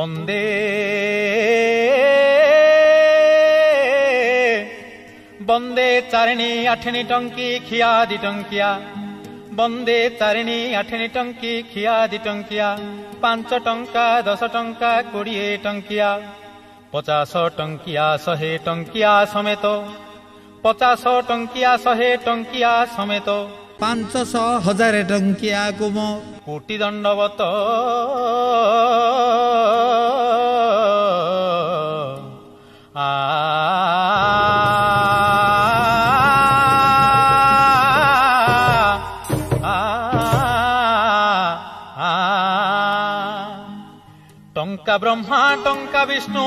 বন্দে বন্দে চারিণী আঠিণী টঙ্কি খিয়া দি টঙ্কিয়া বন্দে চারিণী আঠিণী টঙ্কি খিয়া দি টঙ্কিয়া 5 ଟଙ୍କା 10 ଟଙ୍କା 20 ଟଙ୍କିଆ 50 ଟଙ୍କିଆ 100 ଟଙ୍କିଆ ସಮೇତ 50 ଟଙ୍କିଆ 100 ଟଙ୍କିଆ ସಮೇତ 500 1000 ଟଙ୍କିଆ କୁମ କୋଟି ଦଣ୍ଡବତ टंका ब्रह्मा टंका विष्णु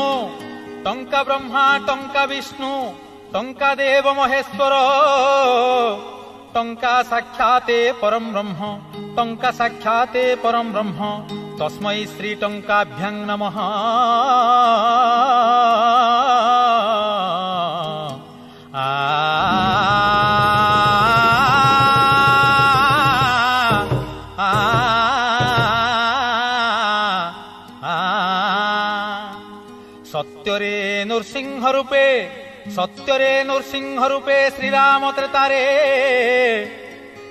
टंका ब्रह्मा टंका विष्णु टंका देव महेश्वर टंका साक्षाते परम ब्रह्म टंका साक्षाते परम ब्रह्म तस्मै श्री टंकाभ्यां नमः सत्यरे नृसिंह रूपे श्रीराम त्रेतारे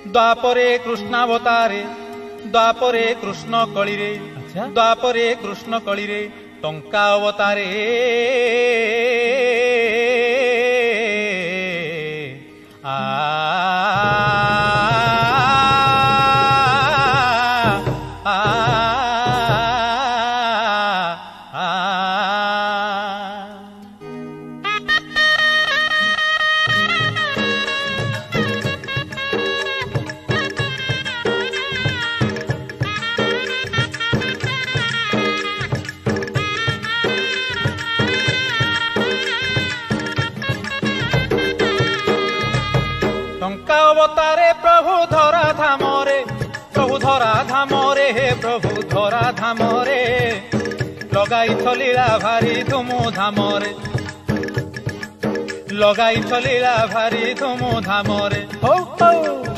द्वापरे कृष्णावतारे द्वापरे कृष्ण कलिरे द्वापरे कृष्ण कलिरे टंका अवतारे अवतारे प्रभु धरा धामरे हे प्रभु धरा धामरे लगाई लीला भारी धुमु धामरे लगाई लीला भारी धुमु धामरे हो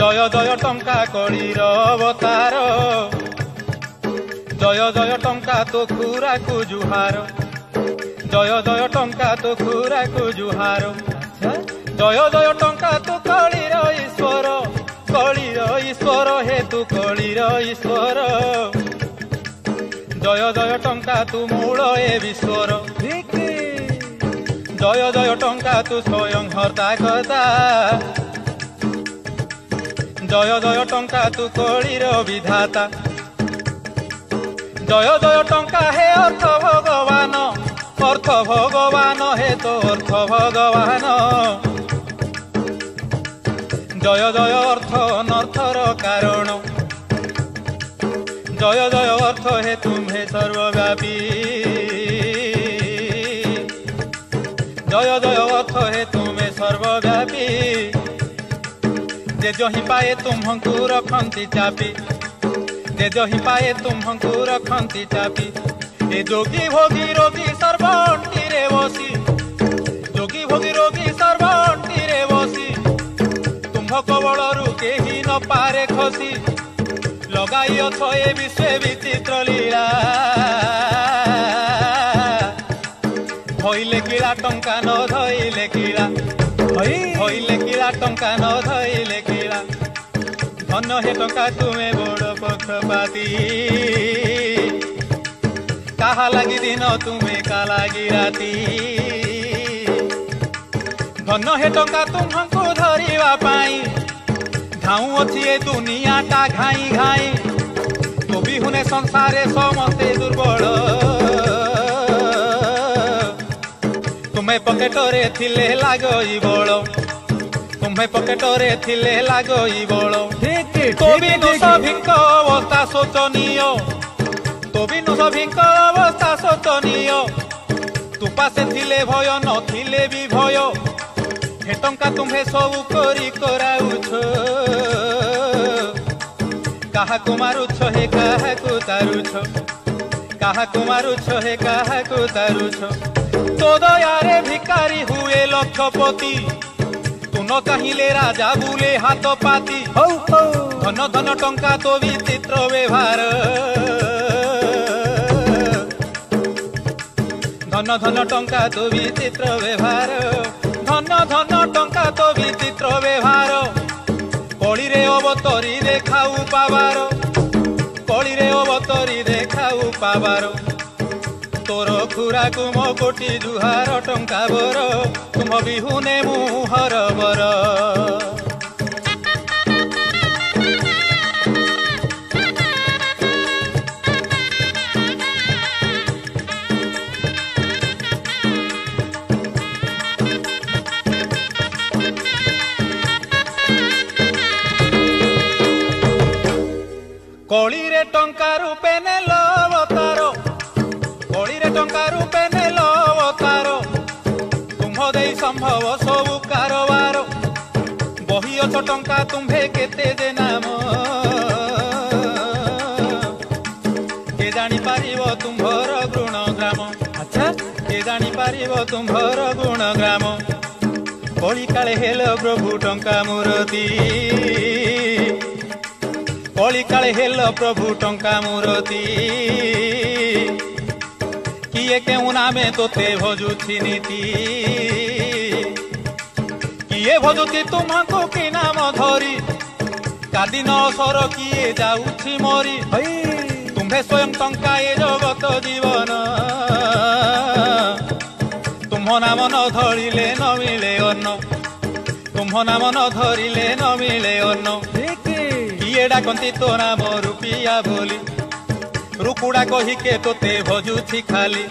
जय जय टंका कलिर अवतार जय जय टंका तो खुरा को जुहार जय जय टंका तो खुरा को जुहार जय जय टंका तू कलिर ईश्वर हे तू कलिर ईश्वर जय जय टंका तू मूल ए विश्वर जय जय टंका तू स्वयं हर्ता कर्ता जय जय टंका तू कलिर विधाता जय जय टंका हे अर्थ भगवान हे तो अर्थ भगवान जय जय अर्थ अनर्थर कारण जय जय अर्थ हे तुम्हें सर्वव्यापी जय जय अर्थ हे तुम्हें सर्वव्यापी जे जही पाए तुम्हंकु रखंती चापी जे जही पाए तुम्हंकु रखंती चापी ए जोगी भोगी रोगी सर्वंती रे बसी जोगी भोगी रोगी सर्वंती रे बसी कबलू केही न पारे खसी लगाई अथ ए विश्व विचित्र लीला धइले किला टंका न धइले किला धइले किला टंका न धइले किला धन हे टंका तुमे बड़ पक्षपाती काहा लागी दिन तुमे का लागी राती धन हे टंका तुम्हंकु धरिबा पाई धाऊ अछि ए दुनियाटा घाई घाई तो बिहुने संसारे समस्ते दुर्बल तुम्हें पकेटरे थिले लागई बळ तुम्हें पकेटरे थिले लागई बळ तो बिनु सभिंक अवस्था शोचनीय तो बिनु सभिंक अवस्था शोचनीय तु पासे थिले भय नथिले भी भय हे टंका तुम्हें सब करी कराउछ काहा को मारुछ हे काहा को तारुछ काहा को मारुछ हे काहा को तारुछ तो दयारे भिकारी हुए लक्षपति तू न चाहिले राजा बुले हाथ पाती धन धन टंका तो विचित्र व्यवहार धन धन टंका तो विचित्र व्यवहार धन धन टंका तो विचित्र व्यवहार कली रे अवतरी देखाऊ पावार कली रे अवतरी देखाऊ पावार तोर खुरा कुम कोटी जुहार टंका बर तुम बिहुने मुहर बर कली रे टंका रूपे नेल अवतार कली रे टंका रूपे नेल अवतार तुम दे संभव सबु कारबार बही अछ टंका तुम्हे केते जे नाम के जानी पारिबो तुम्भर गुण ग्राम अच्छा के जानी पारिबो तुम्भर गुण ग्राम कली काले हेल प्रभु टंका मूर्ति कली काले हेल प्रभु टंका मूर्ति किए केउ नामे तोते भजुछि नीति किए भजुछि तुमको कि नाम धरी कादिन सर किए जाउछि मरी तुम्हे स्वयं टंका ए जगत जीवन तुम नाम न धरिले न मिले अन्न तुम नाम न धरिले न मिले अन्न किए डाकती तो नाम रुपिया बोली रुकुड़ा कहिके तोते भजुछि खाली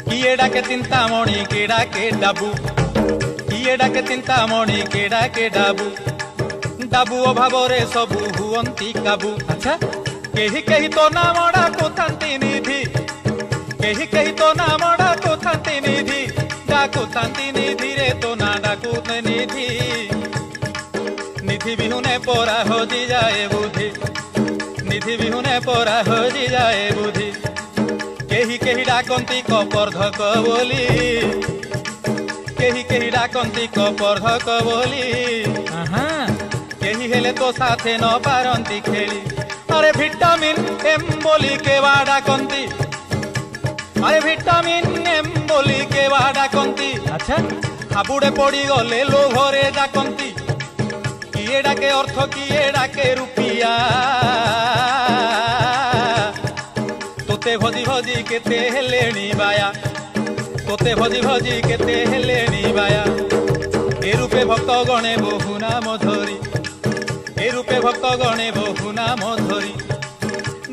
किए डाके चिंतामणि के डाके डाबू किए डाके चिंतामणि के डाके डाबू डाबू अभाव रे सबू हुअंती काबू अच्छा केही केही तो नाम डाको थांती निधि केही केही तो नाम डाको थांती निधि डाको थांती निधि रे तो ना डाको निधि निधि बिहुने पोरा होजी जाए बुद्धि निधि बिहुने पोरा होजी जाए बुद्धि केही केही डाकंती कपर्धक बोली केही केही डाकंती कपर्धक बोली केही हेले तो साथे न पारंती खेली अरे विटामिन एम बोली केवा डाकंती अरे विटामिन एम बोली केवा डाकंती अच्छा हाबुड़े पड़ी गले लोभरे डाकंती किए डाके अर्थ किए डाके रुपिया तोते भजी भजी केते हेलेनी बाया तोते भजी भजी केते हेलेनी बाया ए रूपे भक्त गणे बहु नाम धरी ए रूपे भक्त गणे बहु नाम धरी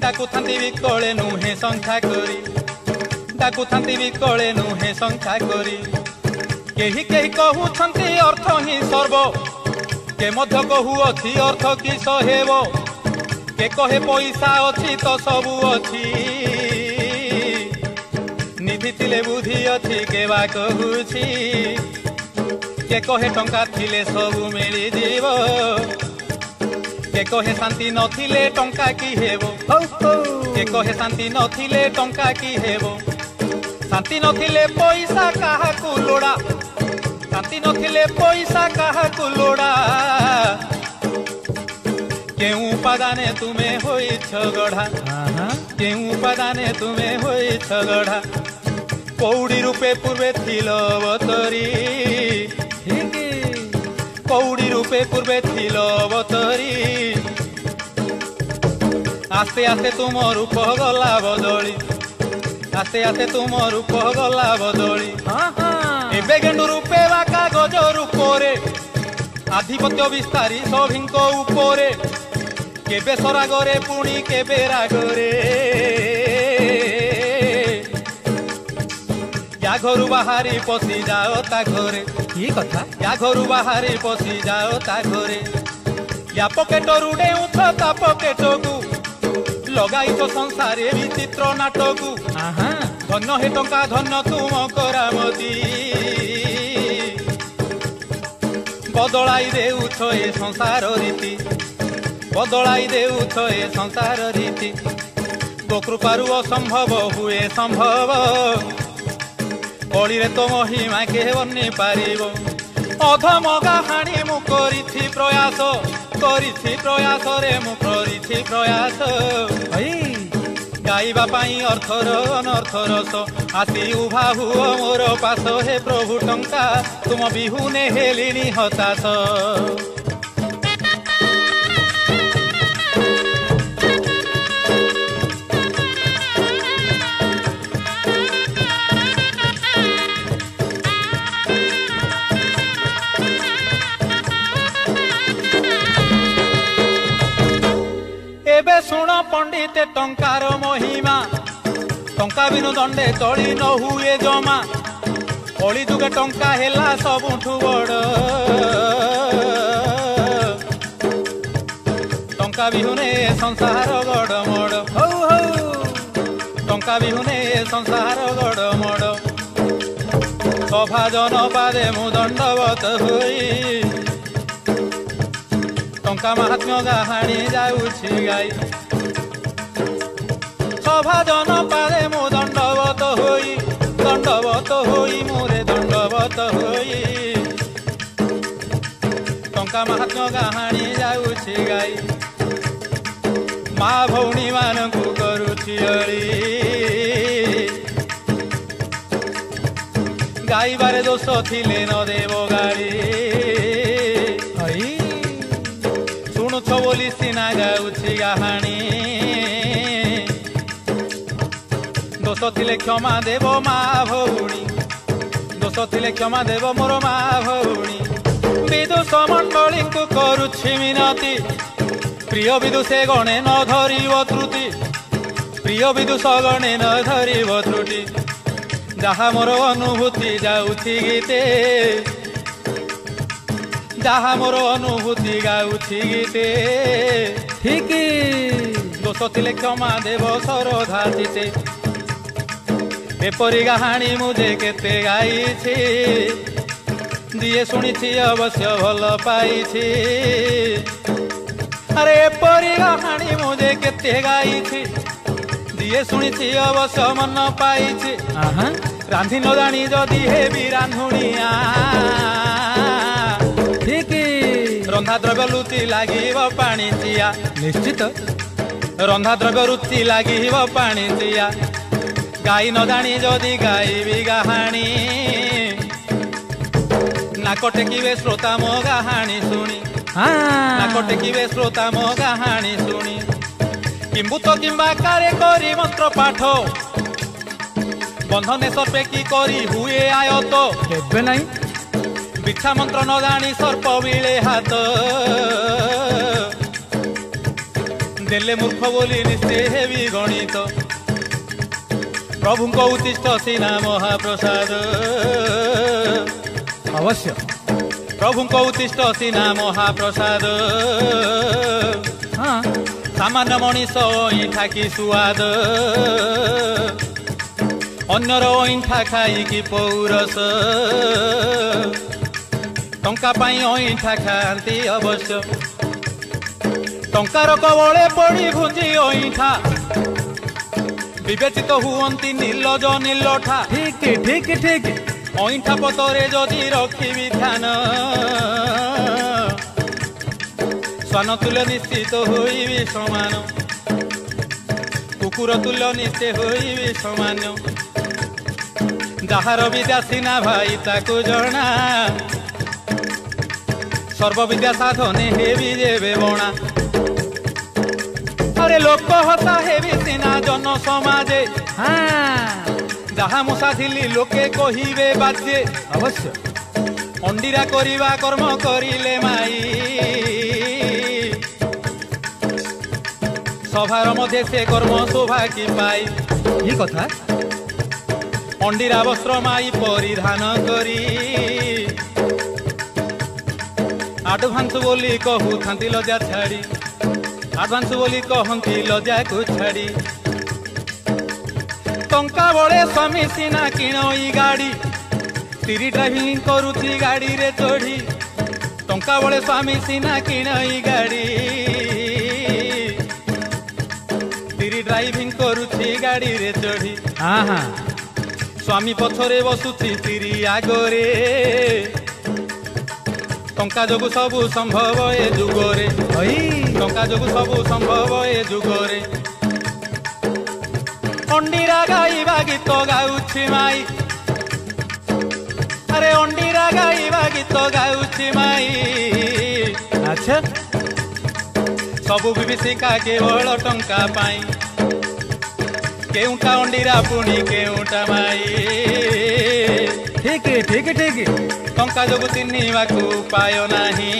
डाकु थांती विकले नुहे संख्या करी डाकु थांती विकले नुहे संख्या करी केही केही कहउछंती अर्थ ही सर्व के मध्य कहू अच्छी अर्थ कि सहेब के कहे पैसा अच्छी तो सबू अच्छी निधि थिले बुद्धि अच्छी के बा कहूछि के कहे टंका थिले सबू मिली जीव के कहे शांति नथिले टंका की हेबो के कहे शांति नथिले टंका की हेबो शांति नथिले पैसा काहाकू लोड़ा शांति नथिले पैसा काहाकू लोड़ा केउ उपादाने तुमे होइछ गढ़ा केउ उपादाने तुमे होइछ गढ़ा कौड़ी रूपे पूर्वे थिल अवतरी कौड़ी रूपे पूर्वे थिल अवतरी आस्ते आस्ते तुम रूप गला बदली आस्ते आस्ते तुम रूप गला बदली एबे गेंडु रूपे बा कागज रूपरे आधिपत्य विस्तारी सभिंको उपरे केबे सरागरे पुणी केबे रागरे या घरु बाहारी पशि जाओ ता घरे की कथा या घरु बाहारी पशि जाओ ता घरे या पकेटरु डेउछ ता पकेटकु लगाई तो संसारे विचित्र नाटकु धन हे टंका धन तुम करामती बदलाई देउछ ए संसार रीति बदलाई देउछ ए संसार रीति गो कृपारु असंभव हुए संभव कली रे तो महिमा के बनी पारिबो अधम गाहाणी मु करिछि प्रयास रे मु करिछि प्रयास गाइबा पाई अर्थर अनर्थ रस आसी उभा हुओ मोर पास हे प्रभु टंका तुम बिहुने हेलिनी हताश एबे सुण पंडित टंकार महिमा टंका बिनु दंडे चली न हुए जमा कली जुगे टंका हेला सबुठु बड़ टंका बिहुने संसार गड़मड़ हौ हौ टंका बिहुने संसार गड़मड़ सभा जन पादे मु दंडवत होई टंका महात्म्य गाहाणी जाऊछि गाई सभा जन पादे मु दंडवत होई मोरे दंडवत होई टंका महात्म्य गाहाणी जाऊछि गाई माँ भौणी मानकु करुछि अली गाइबारे दोष थिले न देव गाड़ी शुणुछ बोली सीना गाउछि गाहाणी दोष थिले क्षमा देव माँ भौणी दोष थिले क्षमा देव मोर माँ भौणी विदुष मंडली को करुछि मिनती प्रिय विदुषे गणे न धरिव त्रुटि प्रिय विदुष गणे न धरिव त्रुटि जहा मोर अनुभूति जाउछि गीते जहा मोर अनुभूति गाउछि गीते ठीक दोष थिले क्षमा देव सरधा चिते एपरी गाहाणी मुझे केते गाइछि दिए शुणिछि अवश्य भल पाइछि अरे एपरी गाहाणी मुझे केते गाइछि दिए शुणिछि अवश्य मन पाइछि रांधि न जानी जदि हेबी रांधुणिया ठीक रंधा द्रव्य लुचि लागिब पानी चिया निश्चित रंधा द्रव्य रुचि लागिब पानी चिया गाई न जानी जदि गाइबी गाहाणी नाक टेकिबे श्रोता मो गाहाणी शुणी नाक टेकिबे श्रोता मो गाहाणी शुणी किंबुत किंबा कारे करी मंत्र पाठ बंधने सर्पे की करी हुए आयत केबे नहीं बिच्छा मंत्र न जानी सर्प बिले हाथ देले मूर्ख बोली निश्चय हेबी गणित प्रभु को उत्तिष्ठ सीना महाप्रसाद अवश्य प्रभु को उत्तिष्ठ सीना महाप्रसाद हाँ सामान्य मनीष ईठा की सुआद अन्यर ईठा खाई की पौरस टंका पाई ईठा खाती अवश्य टंकार कबले पड़ी भुंजी ईठा विवेचित हुअंती निर्लज निर्लठा ठीक ठीक ठीक ईठा पतरे जदि रखिबी ध्यान स्वान तुल्य निश्चित होइबी समान कुकुर तुल्य निश्चय होइबी समान जहार विद्या सीना भाई ताकू जना सर्वविद्या साधने हेबी जेबे बणा अरे लोक हता हेबी सीना जन समाजे जहा मुसा थिली लोके कहिबे बाजे अवश्य अंडीरा करिबा कर्म करिले माई सभार मध्य से कर्म शोभा की पाई ये कथा अंडीरा वस्त्र माई परिधान करी आडभांस बोली कहू थांती लजा छाड़ी आडभांस बोली कहती लजा को छाड़ी टंका बड़े स्वामी सीना किणई गाड़ी तिरी ड्राइविंग करुची गाड़ी रे चढ़ी टंका बड़े स्वामी सीना किणई गाड़ी तिरी ड्राइविंग करुची गाड़ी रे चढ़ी स्वामी पछरे बसुची तिरी आगरे टंका जोगु सबु संभव ए जुगरे टंका जोगु सबु संभव ए जुगरे अंडीरा गाइबा गीत गाउछि माई अरे अंडीरा गाइबा गीत गाउछि माई अच्छा सबु विभीषिका केवल टंका पाई केउटा अंडीरा पुणी केउटा माई ठीक ठीक ठीक टंका जोगु चिन्हिबाकु पाय नाही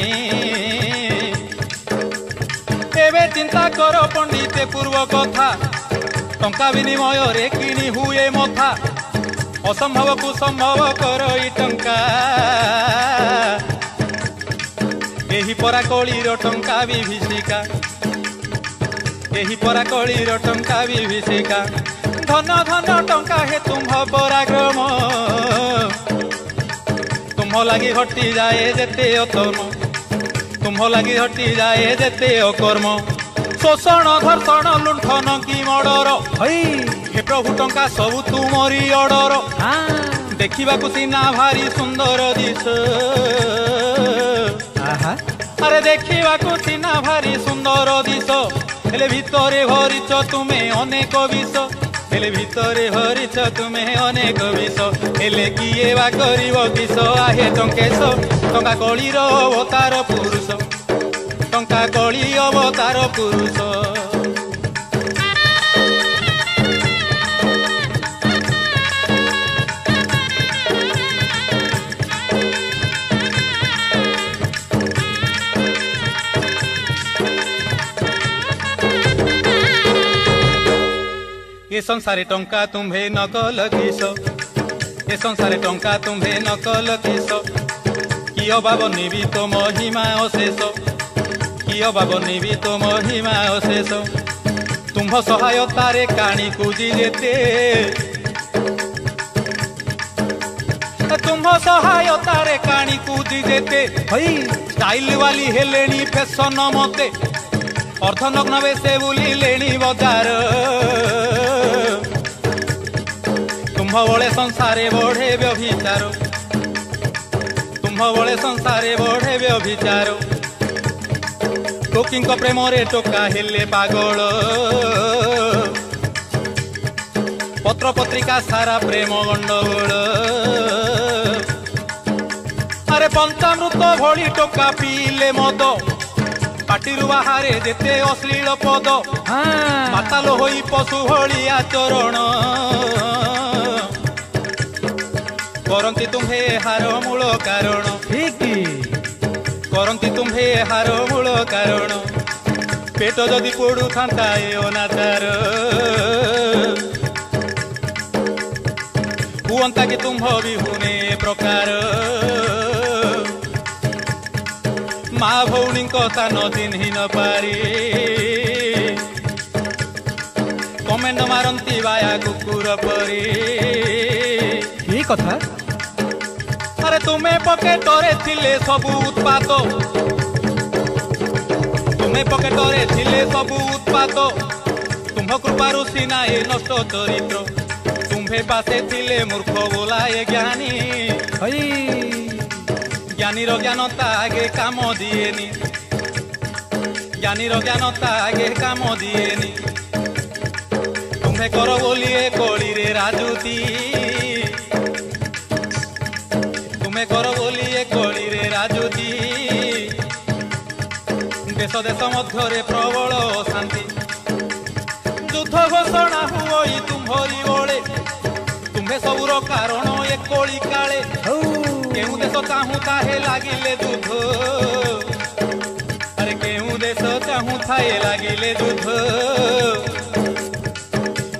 एबे चिंता कर पंडिते पूर्व कथा टंका विनिमय रे किनी हुए मथा असंभव को संभव कर ई टंका एही परा कळीर टंका विभीषिका एही परा कळीर टंका विभीषिका धन धन टंका हे तुम पराक्रम तुम लगी हटी जाए जेते अतम तुम लगी हटी जाए जेते अकर्म शोषण धर्षण लुंठन की मर्डर हे प्रभु टंका सबु तुमरी ऑर्डर देखा सीना भारी सुंदर दिश अरे देखा सीना भारी सुंदर दिश हेले भितरे भरिच तुमे अनेक विष हेले भितरे भरिच तुमे अनेक विष हेले किए बा करिव किस आहे टंकेश टंका कळीर अवतार पुरुष टंका कळी अवतार पुरुष ये संसारे टंका तुम्हे नकल किस ये संसारे टंका तुम्हे नकल किस कि अभाव निबी तो महिमा अशेष कि अभाव निबी तो महिमा अशेष तुम्ह सहायतारे काणी कुजी जेते तुम्ह सहायतारे काणी कुजी जेते स्टाइल वाली हेलेनी फैशन मते अर्धनग्न बेसे बुलिलेनी बजार तुम्ह बळे संसारे बढ़े व्यभिचार तुम्ह बळे संसारे बढ़े व्यभिचार टोकी प्रेम रे टोका हेले पागल पत्र पत्रिका सारा प्रेम गंडगोल अरे पंचामृत भली टोका पीले मद पाटिरु बाहारे जेते अश्लील पद माताल होई पशु भली आचरण करंती तुम्हे हार मूल कारण करंती तुम्हे हार मूल कारण पेट जदि पोड़ू था अनाचार हुअंता कि तुम्ह विहुने प्रकार माँ भौणी स्थान चिन्हि न पारी कमेंट मारती बाया कुकुर परी कथा अरे तुम्हें पकेटरे थिले सबु उत्पात तुम्हें पकेटरे थिले सबु उत्पात तुम्ह कृपारु सीना ए नष्ट चरित्र तुम्हे पासे थिले मूर्ख बोलाए ज्ञानी ज्ञानी रो ज्ञानता आगे काम दिएनी ज्ञानी रो ज्ञानता आगे काम दिएनी तुम्हें कर बोलिए कली रे राजुती तुम्हें कर बोलिए कली रे राजुती देश देश मध्य प्रबल शांति युद्ध घोषणा हुई तुम्हरी बड़े तुम्हें सबुर कारण ए कली काले केहू देश चाहू ताहे लागिले दुध अरे केहू देश चाहू थाए लागिले दुध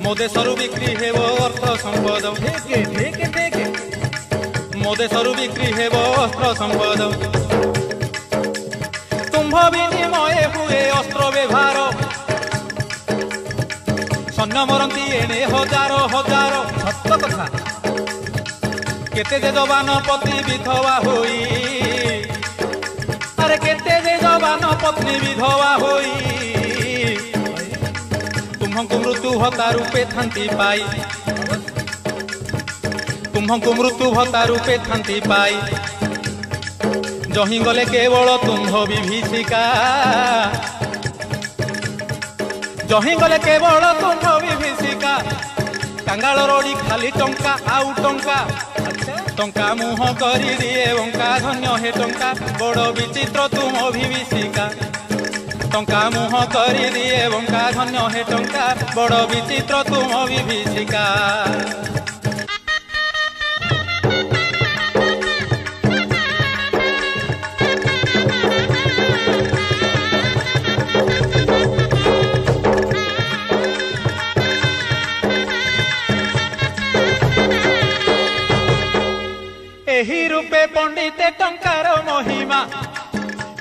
मो देशरु बिक्री हेब अर्थ संपद मो देशरु बिक्री हेब अस्त्र संपद तुम्भ विनिमय हुए अस्त्र व्यवहार सैन्य मरती एणे हजार हजार सत्य कथा केते जे जवान पत्नी विधवा होई अरे केते जे जवान पत्नी विधवा होई तुम्हको मृत्यु भत्ता रूपे थांती पाई तुम्हको मृत्यु भत्ता रूपे थांती पाई जही गले केवल तुम्ह विभीषिका जही गले केवल तुम्ह विभीषिका कांगाल रोड़ी खाली टंका आउ टंका टंका मुह करी दिए बंका धन्य हे टंका बड़ विचित्र तुम अभिविशिका टंका मुह करी दिए बंका धन्य हे टंका बड़ विचित्र तुम अभिविशिका एही रूपे पंडिते टंकार महिमा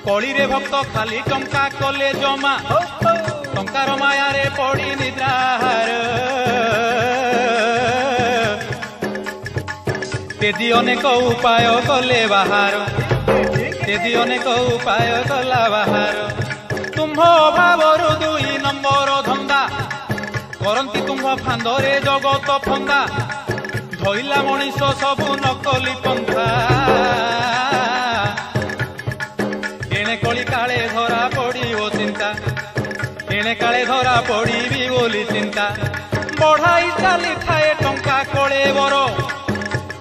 कली रे भक्त खाली टंका कले जमा टंकार माया रे पड़ी निद्राहार तेजी अनेक उपाय कले बाहार तेजी अनेक उपाय कला बाहार तुम्भ अभावर 2 नंबर धंदा करंती तुम्भ फांदरे जगत फंदा धइला मनीष सबु नकली पंथा एणे कली काले धरा पड़ो चिंता एणे काले धरा पड़ी बोली चिंता बढ़ाई चली थाए टंका कले बर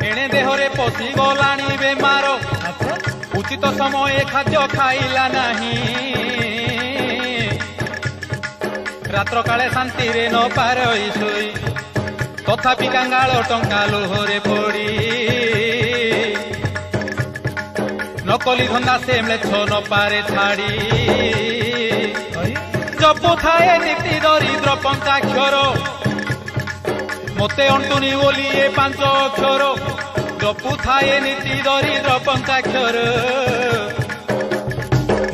एणे देहरे पशि गलाणी बेमार उचित समय खाद्य खाइला नाही रात्र काले शांति रे न पारई सोई तथापि कांगाल टंका लोहरे पड़ी नकली धंदा से म्लेच्छ न पारे छाड़ी जपु थाए नीति दरिद्र पंचाक्षर मते अंटुनी बोली ए 5 अक्षर जपु थाए नीति दरिद्र पंचाक्षर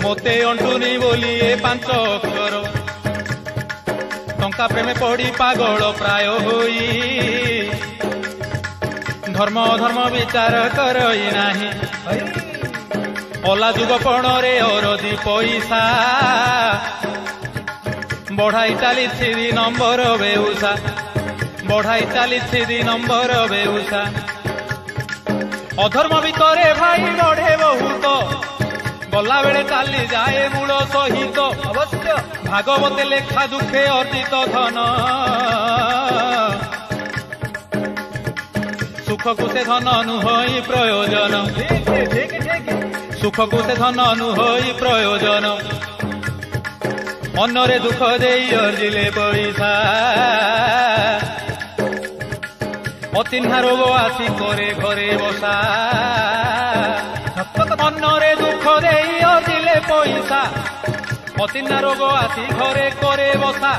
मते अंटुनी बोली ए 5 अक्षर टंका प्रेमे पड़ी पागल प्राय होई धर्म धर्म विचार करई नाही अला जुग पणरे अरदी पैसा बढ़ाई चली 2 नंबर बेउसा बढ़ाई चली 2 नंबर बेउसा अधर्म भितरे भाई बढ़े बहुत गला बेले चली जाए मूल सहित अवश्य भागवते लेखा दुखे अर्जित धन सुख को से धन नुहई प्रयोजन सुख को से धन नुहई प्रयोजन अन्नरे दुख देई अर्जिले पैसा अचिन्हा रोग आसी करे घरे बसा अन्नरे दुख देई अर्जिले पैसा अचिन्हा रोग आसी घरे करे बसा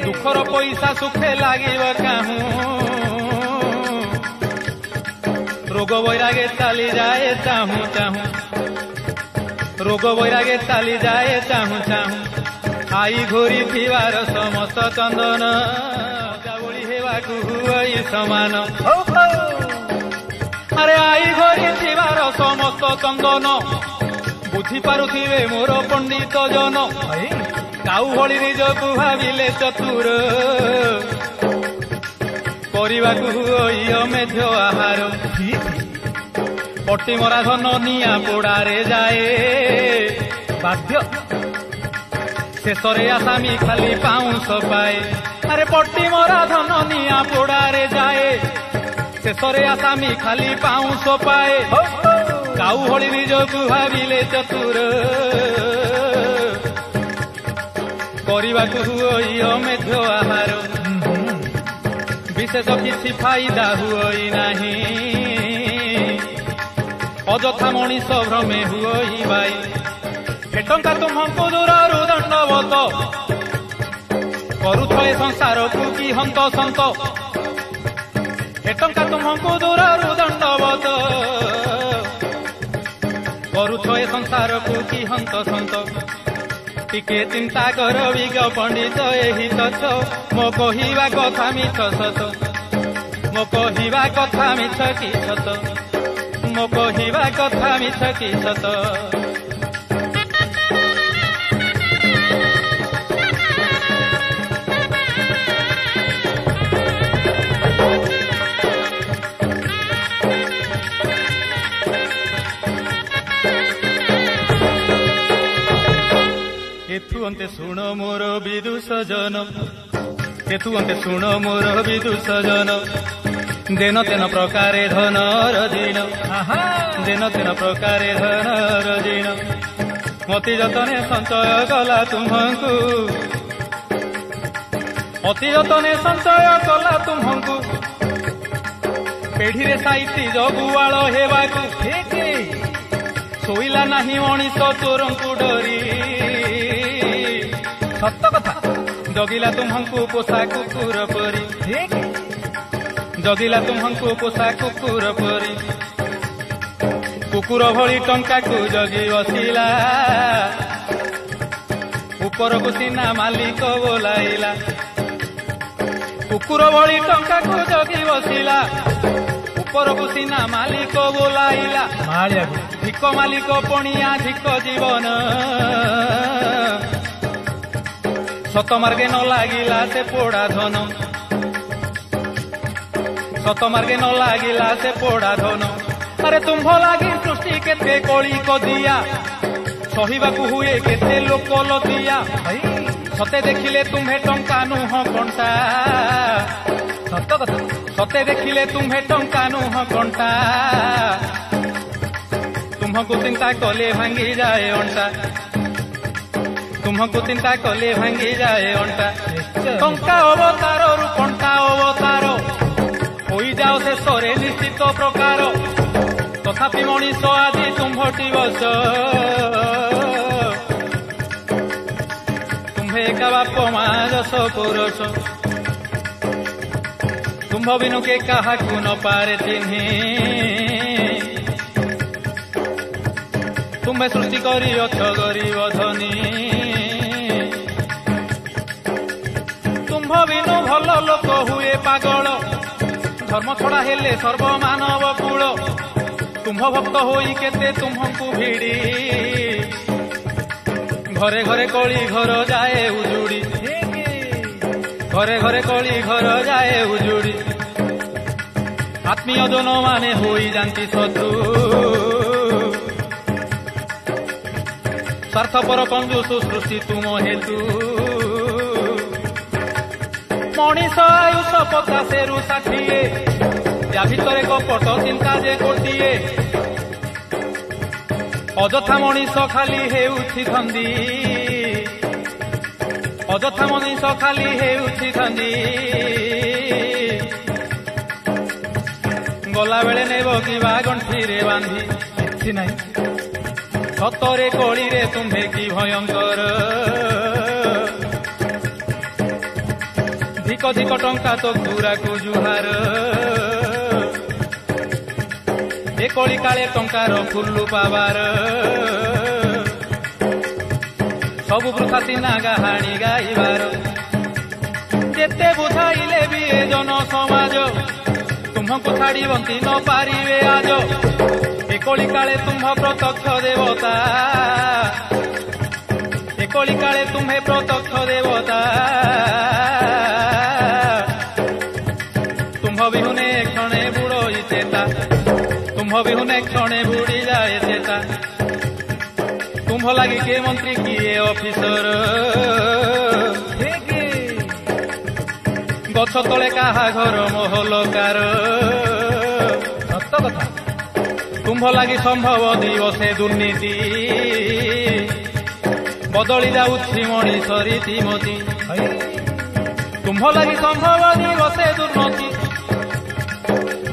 दुखर पैसा सुखे लागिब काहू रोग बैरागे चली जाए चाहू चाहू रोग बैरागे चली जाए चाहू चाहू आई घोरी थिवार समस्त चंदन जावड़ी हेवाकू हुई समान अरे आई घोरी थिवार समस्त चंदन बुझी पारुथिबे मोर पंडित जन काऊ भली निजकू भाविले चतुर करबाकू हुई मेध्य आहार पट्टी मरा धन निया पोड़ारे जाए बाध्य शेषरे आसामी खाली पाउंस पाए अरे पट्टी मरा धन निया पोड़ारे जाए शेषरे आसामी खाली पाउंस पाए काऊ भली निजकू भाविले चतुर करबाकू हुई मेध्य आहार विशेष किसी फायदा हुई नहीं अजथा मनीष भ्रमे हुई बाई हे टंका तुमको दूररू दंडवत करुथले संसार को कि हंत संत हे टंका तुमको दूररू दंडवत करुथले संसार को कि हंत संत टिके चिंता कर विज्ञ पंडित एही तथ मो कहिबा कथा मिछ सत मो कहिबा कथा मिछ कि सत मो कहिबा कथा मिछ कि सत एथु अंते सुण मोर विदुष जन केतु अंते शुण मोर विदुष जन देन तेन प्रकारे धनर दिन देन तेन प्रकारे धनर दिन मति जतने संचय कला तुम्हंकु अति जतने संचय कला तुम्हंकु पेढ़ी साइती जगुआल हेबाकू शोइला नाही मनीष चोरंकु डरी सत कथा जगिला तुम्हंकु पोषा कुकुर परी जगिला तुम्हंकु पोषा कुकुर परी कुकुर भली टंका को जगी बसिला ऊपर को सीना मालिक बोलाइला कुकुर भली टंका को जगी बसिला ऊपर को सीना मालिक बोलाइला धिक मालिक पणिया धिक जीवन सत मार्गे न लागिला से पोड़ा धन सत मार्गे न लागिला से पोड़ा धन अरे तुम्भ लागी सृष्टि केते कली कदिया सहिबाकू हुए केते लोक लदिया सते देखिले तुम्हे टंका नुह कंटा सत कथा सते देखिले तुम्हे टंका नुह कंटा तुमको चिंता कले भांगी जाए अंटा तुमको चिंता कले भांगी जाए अंटा टंका अवतार रु कंटा अवतार हो जाओ से सरे निश्चित प्रकार तथापि मनीष आदि तुम्भटी बस तुम्हे एका बाप मा दश पुरुष तुम्भ बिनु के काहाकू न पारे चिन्ही तुम्हें सृष्टि करी अथ गरीब धनी तुम्भ बिनु भल लोक हुए पागल धर्म छड़ा हेले सर्वमानव कूल तुम्भ भक्त होई केते तुम्हंकु भिड़ी घरे घरे कली घर जाए उजुड़ी घरे घरे कली घर जाए उजुड़ी आत्मीय जन माने होई जानती शत्रु स्वार्थपर कंजूस सृष्टि तुम हेतु मनीष आयुष 50 रु 60 या भितर कपट चिंता जे गोटिए अजथा मनीष खाली हेउछि धंदी अजथा मनीष खाली हेउछि धंदी गला बेले नेब किबा गंठी रे बांधी किछि नाही सतरे कली रे तुम्हे की भयंकर धिक धिक टंका तो पूरा को जुहार ए कली काले टंकार फुल्लु पावार सबु वृथा सीना गाहाणी गाइबार जेते बुझाइले भी ए जन समाज तुमको छाड़ी बंती न पारिबे आज ए कली काले तुम्ह प्रत्यक्ष देवता ए कली काले तुम्हे प्रत्यक्ष देवता तुम्ह बिहुने क्षणे बुड़ोई चेता तुम्ह बिहुने क्षणे बुड़ी जाए चेता तुम्ह लगी के मंत्री किए ऑफिसर गछ तले काहा घर महलकार सत कथा तुम्भ लगी संभव दिवसे दुर्नीति बदली जाउछि मनीष रीतिमती तुम्भ लगी संभव दिवसे दुर्नीति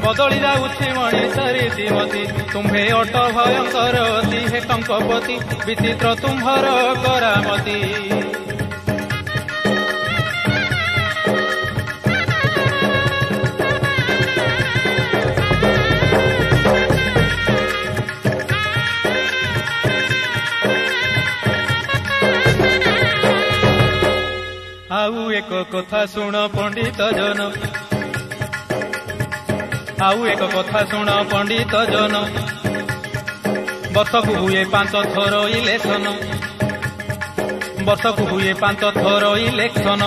बदली जाउछि मनीष रीतिमती तुम्हे अट भयंकर अति हे टंकपति विचित्र तुम्भर करामती आउ एक कथा शुण पंडित जन आउ एक कथा शुण पंडित जन वर्षकु हुए 5 थर इलेक्शन वर्षकु हुए 5 थर इलेक्शन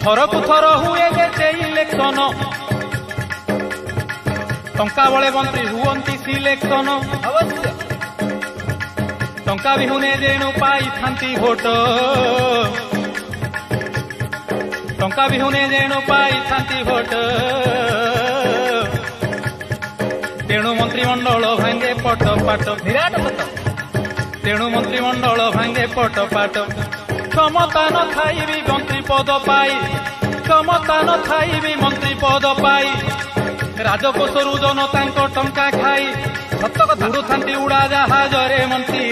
थरकु थर हुए जेते इलेक्शन टंका बळे मंत्री हुअंती सिलेक्शन अवश्य टंका बिहुने जेणु पाई थांती भोट टंका बिहुने जेणु पाई थांती भोट तेणु मंत्रिमंडल भांगे पट पाट विराट पट तेणु मंत्रिमंडल भांगे पट पाट क्षमता न थाई भी मंत्री पद पाई क्षमता न थाई भी मंत्री पद पाई राजकोषरु जनता टंका खाई उड़ुथांती उड़ा जहाजरे मंत्री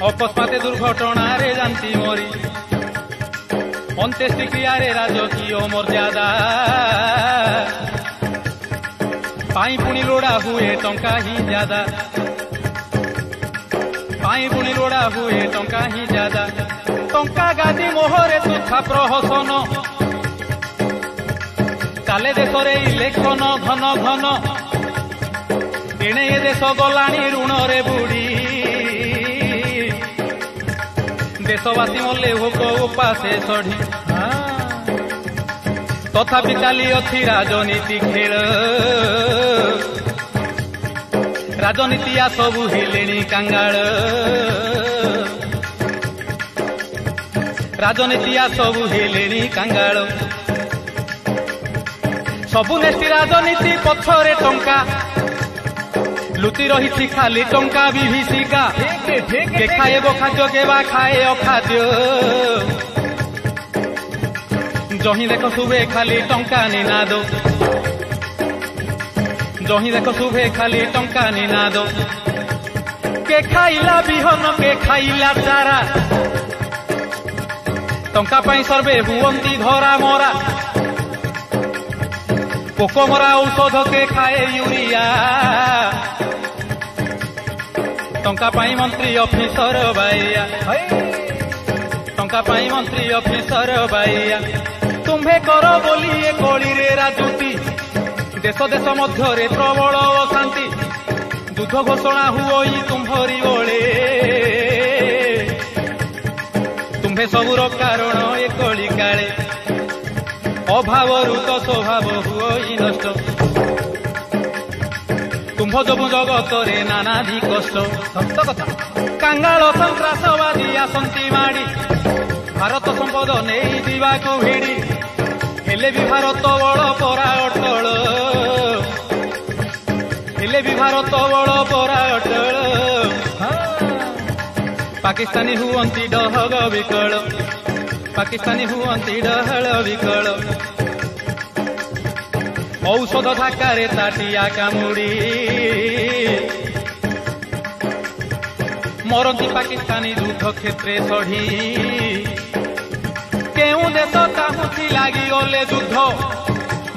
अकस्मात दुर्घटना रे जानती मरी अंत्येष्टि क्रिया राजकीय मर्यादा पाई पुणी लोड़ा हुए टंका ही ज्यादा पाई पुणी लोड़ा हुए टंका ही ज्यादा टंका गादी मोहरे तुथा प्रहसन चाले देश इलेक्शन घन घन एणे ए देश गलाणी ऋण रे बुड़ी देशवासी मले भोक उपासे सढ़ी तथापि चाली अच्छी राजनीति खेल राजनीति आ सबु हेलेणी कांगाल राजनीति आ सबु हेलेणी कांगाल सबु नेष्टी राजनीति पछरे टंका लुचि रही खाली टंका विभीषिका के खाएब खाद्य केवा खाए अखाद्य जही देख शुभे खाली टंका निनाद जही देख शुभे खाली टंका निनाद के खाइला बिहन के खाइला चारा टंका पाई सर्वे हुअंती धरा मरा पोक मरा औषध के खाए यूरिया टंका पाई मंत्री ऑफिसर बाइया टंका पाई मंत्री ऑफिसर बाइया तुम्हें कर बोली ए कली रे राजनीति देश देश मध्य प्रबल अशांति युद्ध घोषणा हुई तुम्हारी ओले तुम्हें सबुर कारण ए कली काले अभाव तो स्वभाव हुई नष्ट तुम्भ जबु जगत रे नानादि कष्ट सत्य कथा कांगाल सन्त्रासवादी आसंती माड़ी भारत संपद नहीं दिवाको भिड़ी हेले भी भारत बड़ परा अटल हेले भी भारत बड़ परा अटल पाकिस्तानी हुअंती डहग विकल पाकिस्तानी हुअंती डहल विकल औषध धाकारे ताटिया कामुड़ी मरती पाकिस्तानी युद्ध क्षेत्रे चढ़ी केउ देश चाहूँ लगी गले युद्ध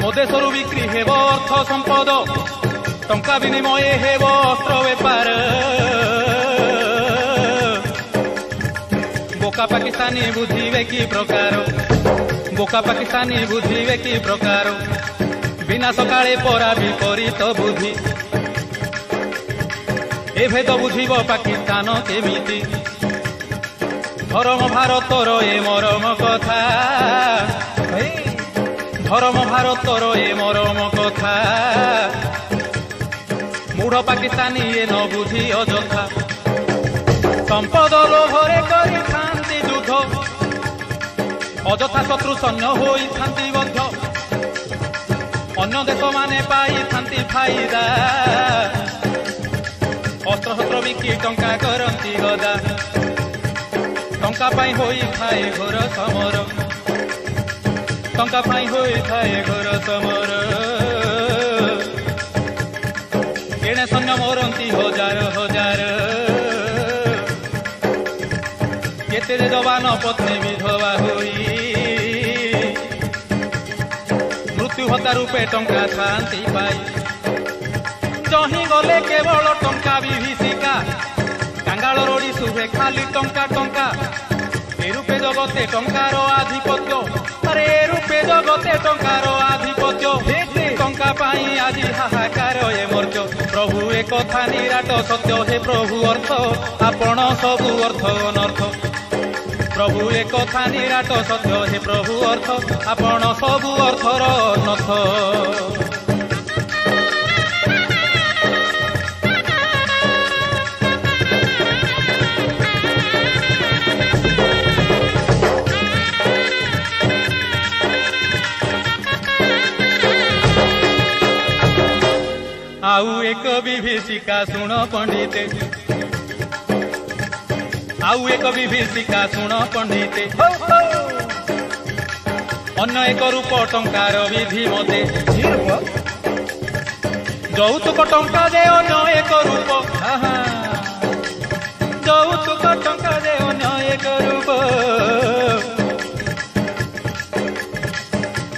मो देशरू बिक्री हेब अर्थ संपद टंका विनिमय हेब अस्त्र बेपार बोका पाकिस्तानी बुझिबे कि प्रकार बोका पाकिस्तानी बुझिबे कि प्रकार बिना सकाळे परा विपरीत बुद्धि ए भेद बुझिब पाकिस्तान केमिति धर्म भारतर ए मरम कथा धर्म भारतर ए मरम कथा मूढ़ पाकिस्तानी ए न बुझी अजथा संपद लोभरे करि थांती युद्ध अजथा शत्रु सैन्य होई थांती बद्ध अन्य देश माने पाई थांती फायदा अस्त्र शस्त्र बिकी टंका करती गदा टंका पाई होई थाए घोर समर टंका पाई होई थाए घोर समर एणे सैन्य मरती हजार हजार केते जवान पत्नी विधवा होई मृत्यु भत्ता रूपे टंका थांती पाई जही गले केवल टंका विभीषिका कांगाल रोड़ी शुभे खाली टंका टंका ए रूपे जगते टंकार आधिपत्य अरे ए रूपे जगते टंकार आधिपत्य टंका पाई आज हाहाकार ए मर्त्य प्रभु ए कथा निराट सत्य हे प्रभु अर्थ आपण सबु अर्थ अनर्थ प्रभु ए कथा निराट सत्य हे प्रभु अर्थ आपण सबु अर्थर नथ एक विभीषिका शुण पंडिते आउ एक विभीषिका शुण पंडिते अन्य एक रूप टंकार विधि मते যৌতুক টঙ্কা দে অন্য এক রূপ যৌতুক টঙ্কা দে অন্য এক রূপ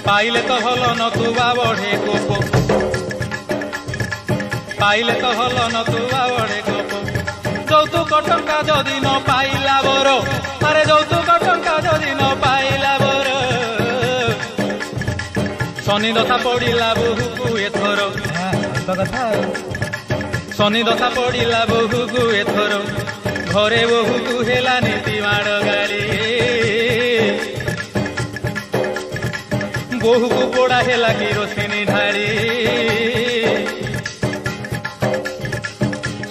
পাইলে তো হল নতুবা বঢ়ে কোপ পাইলে তো হল নতুবা বঢ়ে কোপ যৌতুক টঙ্কা যদি ন পাইলা বর আরে যৌতুক টঙ্কা যদি ন পাইলা বর শনি দশা পড়িলা বহুকু এথর শনি দশা পড়িলা বহুকু এথর ঘরে বহুকু হেলা নীতি মাড় গাড়ি বহুকু পোড়া হেলা কিরোସିନି ঢাড়ি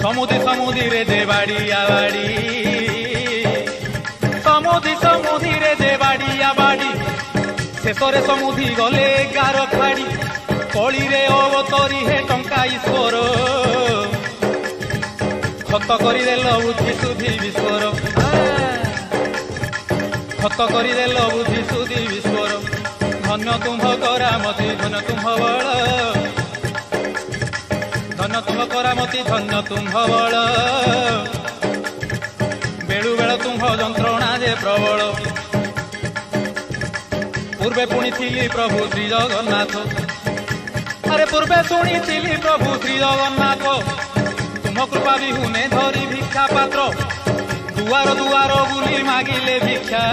সমুদি সমুদিরে দে বাড়িয়া বাড়ি সমুদি সমুদিরে দে বাড়িয়া বাড়ি শেষরে সমুদি গলে গার খাড়ি কলিরে অবতরি হে টঙ্কা ଈଶ୍ୱର ଖତ କରିଦେଲ ବୁଦ୍ଧି ସୁଧି ବିଶ୍ୱର ଖତ କରିଦେଲ ବୁଦ୍ଧି ସୁଧି ବିଶ୍ୱର ଧନ୍ୟ ତୁମ୍ଭ କରାମତି ଧନ୍ୟ ତୁମ୍ଭ ବଳ ଧନ୍ୟ ତୁମ୍ଭ କରାମତି ଧନ୍ୟ ତୁମ୍ଭ ବଳ ବେଳୁ ବେଳ ତୁମ୍ଭ ଯନ୍ତ୍ରଣା ଯେ ପ୍ରବଳ ପୂର୍ବେ ପୁଣିଥିଲି ପ୍ରଭୁ ଶ୍ରୀ ଜଗନ୍ନାଥ আরে পূর্বে শুনিছিলি প্রভু শ্রী জগন্নাথ তুম কৃপা বিহুনে ধরি ভিক্ষা পাত্র দুয়ার দুয়ার বুলি মাগিলে ভিক্ষা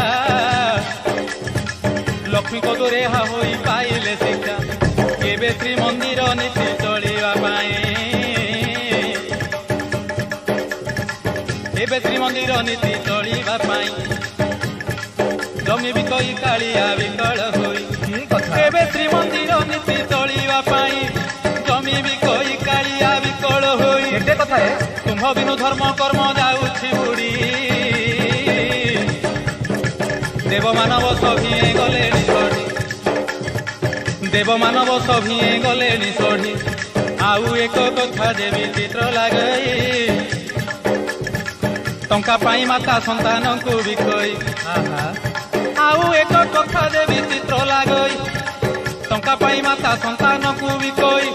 লক্ষ্মী কদরে হা হই পাইলে শিক্ষা কেবে শ্রীমন্দির নীতি চলিবা পাই কেবে শ্রীমন্দির নীতি চলিবা পাই জমি বিকই কাଳିଆ বিকଳ হই কেবে শ্রীমন্দির নীতি চলিবা পাই জমি বিকই কাଳିଆ বিকଳ হই এতে কথা তুম্ভ বিনু ধর্ম কর্ম যাଉଛି বুড়ি দেব মানব সভিয়ে গলেনি সঢ়ি দেব মানব সভিয়ে গলেনি সঢ়ি আউ এক কথা যে বিচিত্র লাগই টঙ্কা পাই মাতা সন্তানଙ୍କୁ বিকই আউ এক কথা যে বিচিত্র লাগই টঙ্কা পাই মাতা সন্তানଙ୍କୁ বিকই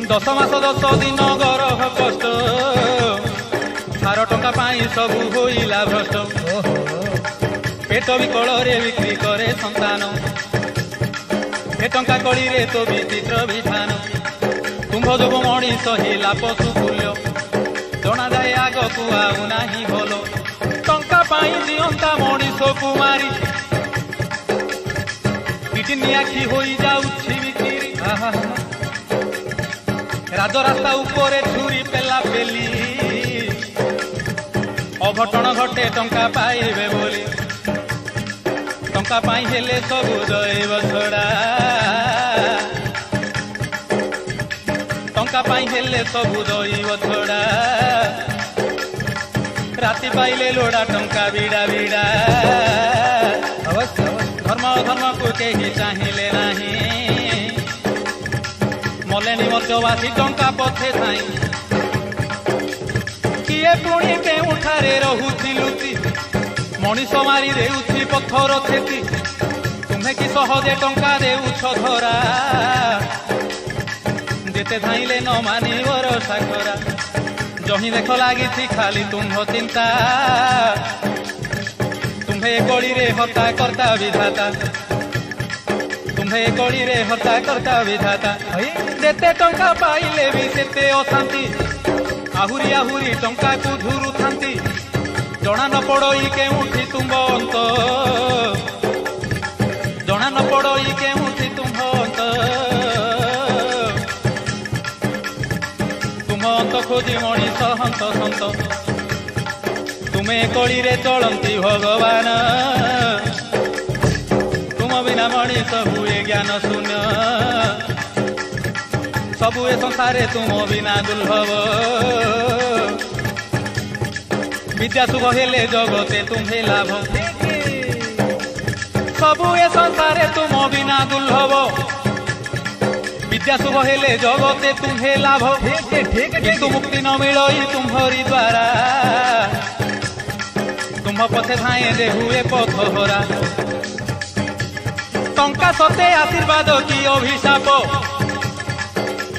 10 মাস 10 দিন গরহ কষ্ট সার টঙ্কা পাই সবু হইলা ভ্রষ্ট পেট বিকଳରେ বিক্রি করে সন্তান এ টঙ্কা কলিরে তো বিচিত্র বিধান তুম্ভ যোগু মଣିଷ ହେଲା ପଶୁ ତୁଲ୍ୟ ଜଣା ଯାଏ ଆଗକୁ ଆଉ ନାହିଁ ଭଲ ଟଙ୍କା ପାଇଁ ଦିଅନ୍ତା ମଣିଷକୁ ମାରି ପିଟିନି ଆଖି ହୋଇଯାଉଛି ବିକିରି ରାଜରାସ୍ତା ଉପରେ ଛୁରୀ ପେଲା ପେଲି ଅଘଟଣ ଘଟେ ଟଙ୍କା ପାଇବେ ବୋଲି ଟଙ୍କା ପାଇଁ ହେଲେ ସବୁ ଦୈବ ଛଡ଼ା ଟଙ୍କା ପାଇଁ ହେଲେ ସବୁ ଦୈବ ଛଡ଼ା ରାତି ପାଇଲେ ଲୋଡ଼ା ଟଙ୍କା ବିଡ଼ା ବିଡ଼ା ଧର୍ମ ଧର୍ମକୁ କେହି ଚାହିଁଲେ ନାହିଁ ମଲେନି ମର୍ଜବାସୀ ଟଙ୍କା ପଛେ ଥାଇ କିଏ ପୁଣି କେଉଁଠାରେ ରହୁଛି ଲୁଚି ମଣିଷ ମାରି ଦେଉଛି ପଥର ଛେଚି ତୁମେ କି ସହଜେ ଟଙ୍କା ଦେଉଛ ଧରା ଯେତେ ଧାଇଁଲେ ନ ମାନିବର ସାଗରା ଜହିଁ ଦେଖ ଲାଗିଛି ଖାଲି ତୁମ୍ଭ ଚିନ୍ତା ତୁମ୍ଭେ କଳିରେ ହତା କର୍ତ୍ତା ବିଧାତା ତୁମ୍ଭେ କଳିରେ ହତା କର୍ତ୍ତା ବିଧାତା ଯେତେ ଟଙ୍କା ପାଇଲେ ବି ସେତେ ଅଶାନ୍ତି ଆହୁରି ଆହୁରି ଟଙ୍କାକୁ ଝୁରୁଥାନ୍ତି ଜଣା ନ ପଡ଼ଇ କେଉଁଠି ତୁମ୍ଭ ଅନ୍ତ ଜଣା ନ ପଡ଼ଇ କେଉଁଠି ତୁମ୍ଭ ଅନ୍ତ ତୁମ ଅନ୍ତ ଖୋଜି ମଣିଷ ହନ୍ତ ସନ୍ତ ତୁମେ କଳିରେ ଚଳନ୍ତି ଭଗବାନ ତୁମ ବିନା ମଣିଷ ହୁଏ ଜ୍ଞାନ ଶୂନ୍ୟ ସବୁ ଏ ସଂସାରେ ତୁମ ବିନା ଦୁର୍ଲଭ ବିଦ୍ୟା ଶୁଭ ହେଲେ ଜଗତେ ତୁମ୍ଭେ ଲାଭ ସବୁ ଏ ସଂସାରେ ତୁମ ବିନା ଦୁର୍ଲଭ विद्या शुभ हेले जगते तुम्हे लाभ किंतु मुक्ति न मिलई तुम्हरी द्वारा तुम पथे धाए दे हुए पथ हरा टंका सते आशीर्वाद की अभिशाप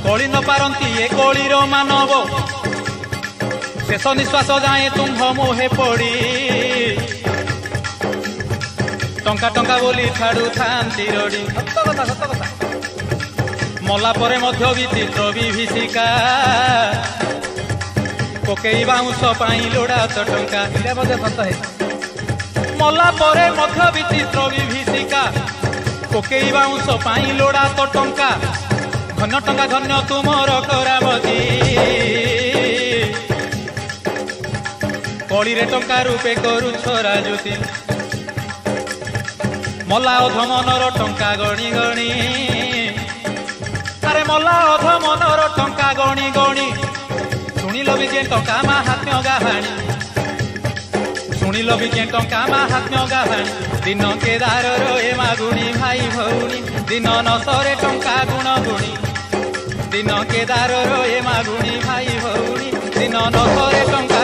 कली न पारती ए कलीर मानव शेष निश्वास जाए तुम्ह मोहे पड़ी टंका टंका बोली छाड़ू थांती रड़ी मला परे मध्य विचित्र विभीषिका पकई बाउंश पाई लोड़ा तो टंका मला परे मध्य विचित्र विभीषिका पकई बाउंश पाई लोड़ा तो टंका धन्य टंका धन्य तुमर करामती कली रे टंका रूपे करुछ राजुती मला अध मनर टंका गणी गणी अरे मला अध मनर टंका गणी गणी शुणिल भी जे टंका माहात्म्य गाहाणी शुणिल भी जे टंका माहात्म्य गाहाणी दिन केदार रे मागुणी भाई भौणी दिन नसरे टंका गुण गुणी दिन केदार रे मागुणी भाई भौणी दिन नसरे टंका